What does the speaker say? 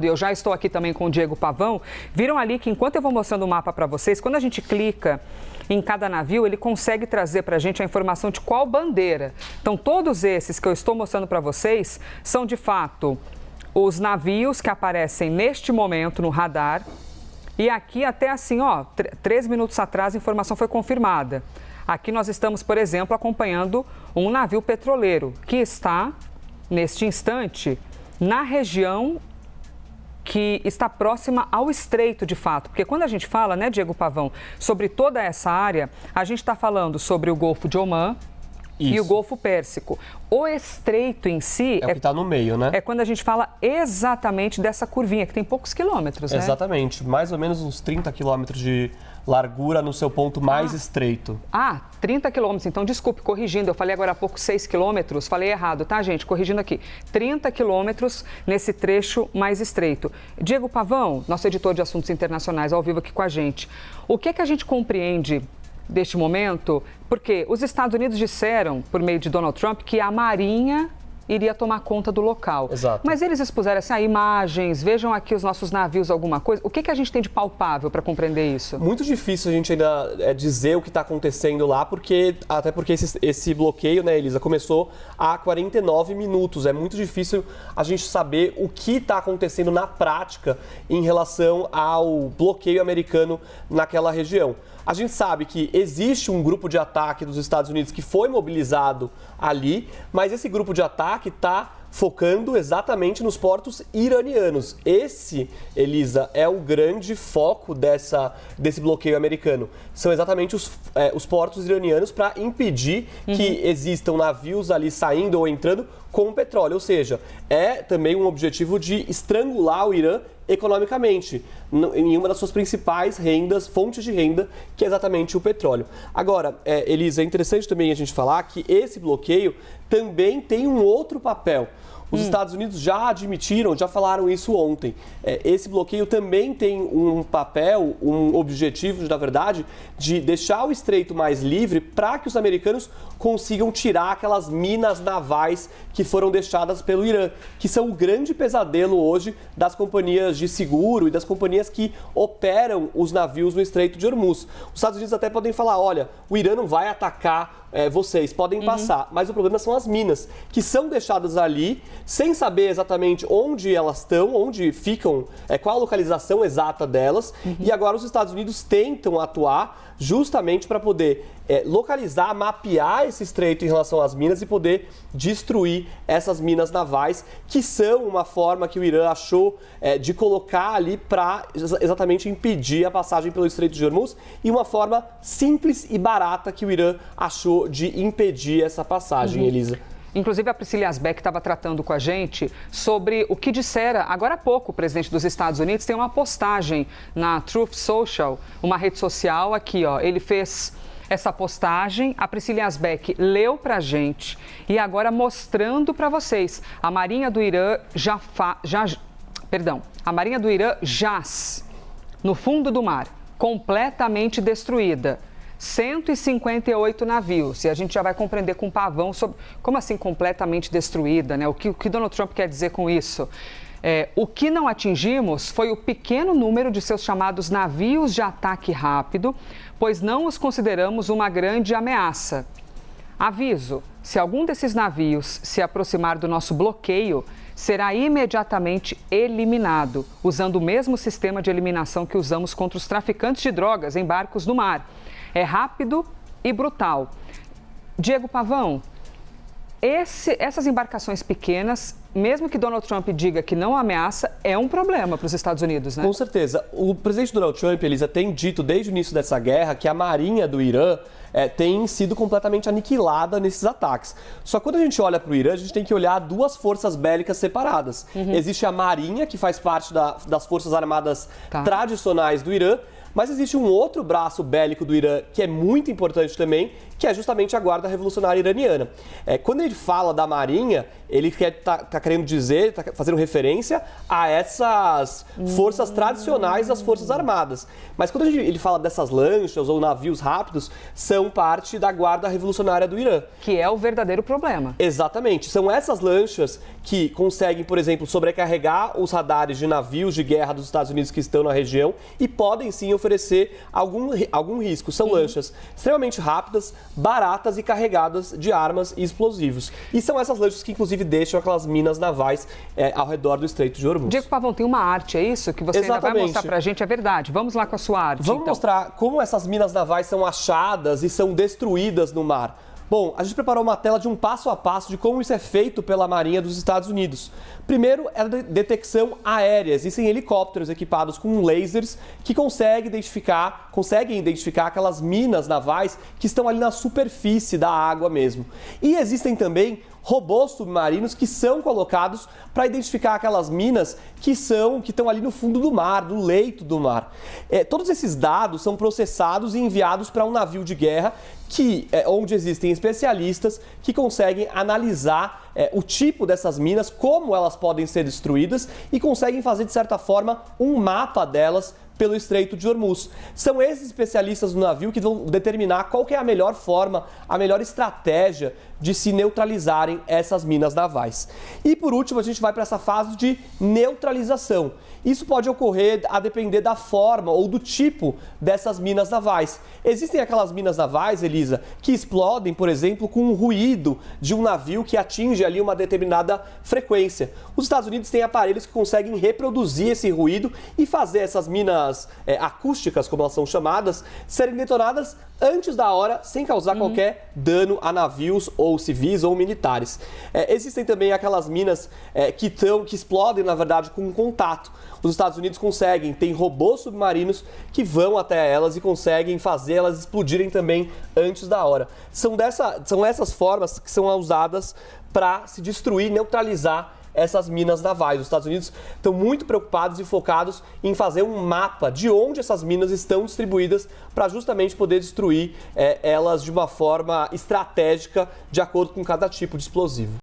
Eu já estou aqui também com o Diego Pavão. Viram ali que enquanto eu vou mostrando o mapa para vocês, quando a gente clica em cada navio, ele consegue trazer para a gente a informação de qual bandeira. Então, todos esses que eu estou mostrando para vocês são, de fato, os navios que aparecem neste momento no radar. E aqui até assim, 3 minutos atrás a informação foi confirmada. Aqui nós estamos, por exemplo, acompanhando um navio petroleiro que está, neste instante, na região que está próxima ao estreito, de fato. Porque quando a gente fala, né, Diego Pavão, sobre toda essa área, a gente está falando sobre o Golfo de Omã e o Golfo Pérsico. O estreito em si... É o que está no meio, né? É quando a gente fala exatamente dessa curvinha, que tem poucos quilômetros, né? Exatamente. Mais ou menos uns 30 quilômetros de largura no seu ponto mais estreito. 30 quilômetros. Então, desculpe, corrigindo, eu falei agora há pouco 6 quilômetros, falei errado, tá, gente? Corrigindo aqui. 30 quilômetros nesse trecho mais estreito. Diego Pavão, nosso editor de assuntos internacionais, ao vivo aqui com a gente. O que a gente compreende deste momento? Porque os Estados Unidos disseram, por meio de Donald Trump, que a Marinha iria tomar conta do local. Exato. Mas eles expuseram assim, imagens, vejam aqui os nossos navios, alguma coisa. O que a gente tem de palpável para compreender isso? Muito difícil a gente ainda dizer o que está acontecendo lá, até porque esse bloqueio, né, Elisa, começou há 49 minutos. É muito difícil a gente saber o que está acontecendo na prática em relação ao bloqueio americano naquela região. A gente sabe que existe um grupo de ataque dos Estados Unidos que foi mobilizado ali, mas esse grupo de ataque está focando exatamente nos portos iranianos. Esse, Elisa, é o grande foco desse bloqueio americano. São exatamente os portos iranianos para impedir que existam navios ali saindo ou entrando com petróleo. Ou seja, é também um objetivo de estrangular o Irã economicamente, em uma das suas principais fontes de renda, que é exatamente o petróleo. Agora, Elisa, é interessante também a gente falar que esse bloqueio também tem um outro papel. Os Estados Unidos já admitiram, já falaram isso ontem. Esse bloqueio também tem um papel, um objetivo, na verdade, de deixar o estreito mais livre para que os americanos consigam tirar aquelas minas navais que foram deixadas pelo Irã, que são o grande pesadelo hoje das companhias de seguro e das companhias que operam os navios no Estreito de Hormuz. Os Estados Unidos até podem falar, olha, o Irã não vai atacar vocês, podem passar, mas o problema são as minas, que são deixadas ali sem saber exatamente onde elas estão, onde ficam, qual a localização exata delas, e agora os Estados Unidos tentam atuar justamente para poder localizar, mapear esse estreito em relação às minas e poder destruir essas minas navais, que são uma forma que o Irã achou de colocar ali para exatamente impedir a passagem pelo Estreito de Hormuz, e uma forma simples e barata que o Irã achou de impedir essa passagem, Elisa. Inclusive, a Priscila Asbeck estava tratando com a gente sobre o que dissera agora há pouco o presidente dos Estados Unidos. Tem uma postagem na Truth Social, uma rede social aqui, ele fez essa postagem, a Priscila Asbeck leu para a gente e agora mostrando para vocês, a Marinha do Irã a Marinha do Irã jaz no fundo do mar, completamente destruída. 158 navios, e a gente já vai compreender com o Pavão sobre como assim completamente destruída, né? O que Donald Trump quer dizer com isso? O que não atingimos foi o pequeno número de seus chamados navios de ataque rápido, pois não os consideramos uma grande ameaça. Aviso, se algum desses navios se aproximar do nosso bloqueio, será imediatamente eliminado, usando o mesmo sistema de eliminação que usamos contra os traficantes de drogas em barcos no mar. É rápido e brutal. Diego Pavão, essas embarcações pequenas, mesmo que Donald Trump diga que não ameaça, é um problema para os Estados Unidos, né? Com certeza. O presidente Donald Trump, Elisa, tem dito desde o início dessa guerra que a Marinha do Irã tem sido completamente aniquilada nesses ataques. Só que quando a gente olha para o Irã, a gente tem que olhar duas forças bélicas separadas. Existe a Marinha, que faz parte das forças armadas tradicionais do Irã. Mas existe um outro braço bélico do Irã que é muito importante também, que é justamente a Guarda Revolucionária Iraniana. Quando ele fala da Marinha, ele tá querendo dizer, está fazendo referência a essas forças tradicionais das Forças Armadas. Mas quando ele fala dessas lanchas ou navios rápidos, são parte da Guarda Revolucionária do Irã. Que é o verdadeiro problema. Exatamente. São essas lanchas que conseguem, por exemplo, sobrecarregar os radares de navios de guerra dos Estados Unidos que estão na região e podem sim oferecer algum risco. São lanchas extremamente rápidas, baratas e carregadas de armas e explosivos. E são essas lanchas que, inclusive, deixam aquelas minas navais ao redor do Estreito de Hormuz. Diego Pavão, tem uma arte, é isso? Que você ainda vai mostrar pra gente, é verdade. Vamos lá com a sua arte. Vamos mostrar como essas minas navais são achadas e são destruídas no mar. Bom, a gente preparou uma tela de um passo a passo de como isso é feito pela Marinha dos Estados Unidos. Primeiro é a detecção aérea. Existem helicópteros equipados com lasers que conseguem identificar aquelas minas navais que estão ali na superfície da água mesmo. E existem também robôs submarinos que são colocados para identificar aquelas minas que estão ali no fundo do mar, no leito do mar. Todos esses dados são processados e enviados para um navio de guerra onde existem especialistas que conseguem analisar o tipo dessas minas, como elas podem ser destruídas e conseguem fazer, de certa forma, um mapa delas pelo Estreito de Hormuz. São esses especialistas do navio que vão determinar qual que é a melhor forma, a melhor estratégia de se neutralizarem essas minas navais. E por último, a gente vai para essa fase de neutralização. Isso pode ocorrer a depender da forma ou do tipo dessas minas navais. Existem aquelas minas navais, Elisa, que explodem, por exemplo, com um ruído de um navio que atinge ali uma determinada frequência. Os Estados Unidos têm aparelhos que conseguem reproduzir esse ruído e fazer essas minas acústicas, como elas são chamadas, serem detonadas antes da hora, sem causar qualquer dano a navios ou civis ou militares. Existem também aquelas minas que explodem, na verdade, com contato. Os Estados Unidos tem robôs submarinos que vão até elas e conseguem fazer elas explodirem também antes da hora. São essas formas que são usadas para se destruir, neutralizar essas minas navais. Os Estados Unidos estão muito preocupados e focados em fazer um mapa de onde essas minas estão distribuídas para justamente poder destruir elas de uma forma estratégica de acordo com cada tipo de explosivo.